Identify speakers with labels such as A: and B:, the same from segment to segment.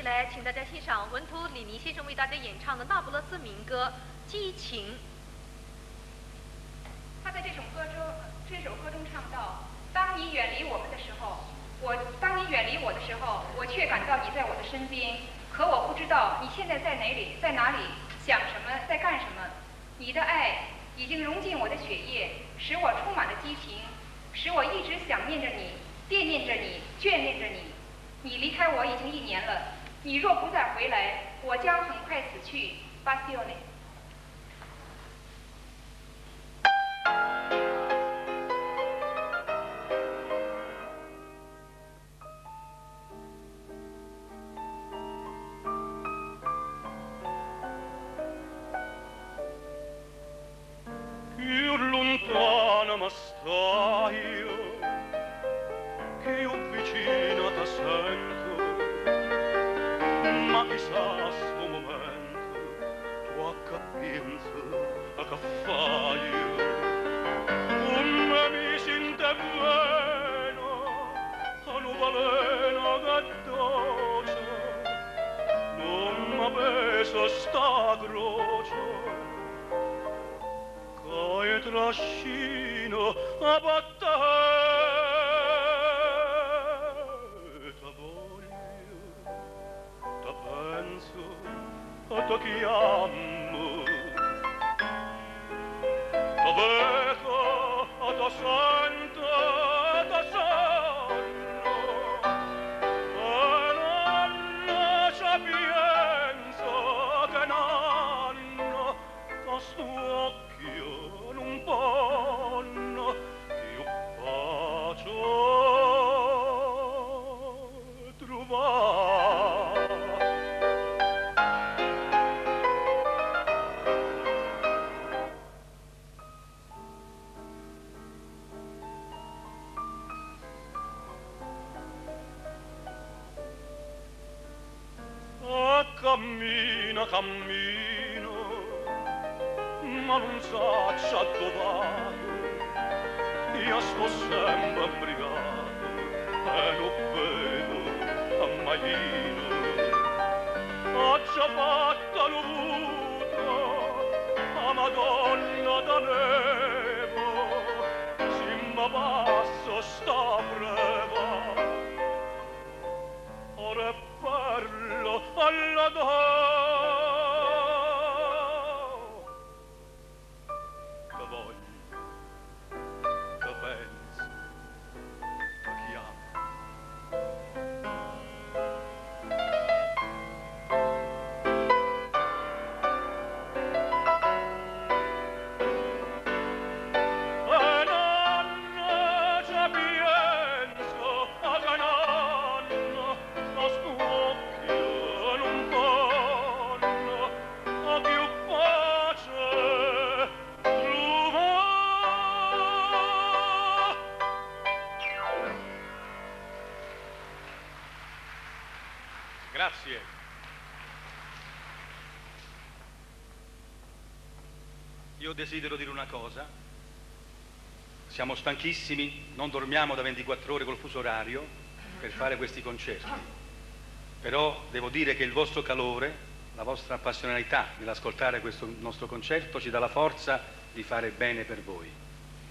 A: 下来，请大家欣赏文图里尼先生为大家演唱的那不勒斯民歌《激情》。
B: 他在这首歌中唱到：当你远离我们的时候，当你远离我的时候，我却感到你在我的身边。可我不知道你现在在哪里，想什么，在干什么。你的爱已经融进我的血液，使我充满了激情，使我一直想念着你，惦念着你，眷恋着你。你离开我已经1年了，你若不再回来，我将很快死去。Passione。
C: Più lontana ma stai io, più vicina ti sento, ma chissà sto momento, tua capienza a che fai io, come mi sente bene, a non valena che dolce, non mi pesa sta croce, e trascino a battaglia t'avoglio, ti penso, ti chiamo, ti vedo, ti sento, ti sonno, e non ci penso che nanno, questo occhio non panno più pace trovare. Cammina, cammino, ma non saccia dove io sto sempre imbrigato e non vedo a maino ho già fatta l'uvuto a Madonna da nevo si mi passa sta breva ora parlo alla donna Grazie. Io desidero dire una cosa. Siamo stanchissimi, non dormiamo da 24 ore col fuso orario per fare questi concerti. Però devo dire che il vostro calore, la vostra appassionatità nell'ascoltare questo nostro concerto ci dà la forza di fare bene per voi.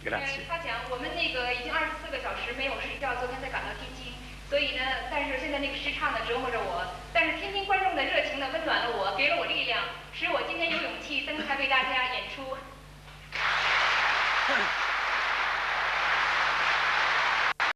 C: Grazie.
B: 他讲我们那个已经24个小时没有睡觉，昨天才赶到天津。所以呢，但是现在那个时差呢折磨着我，但是天津观众的热情呢温暖了我，给了我力量，使我今天有勇气登台为大家演出。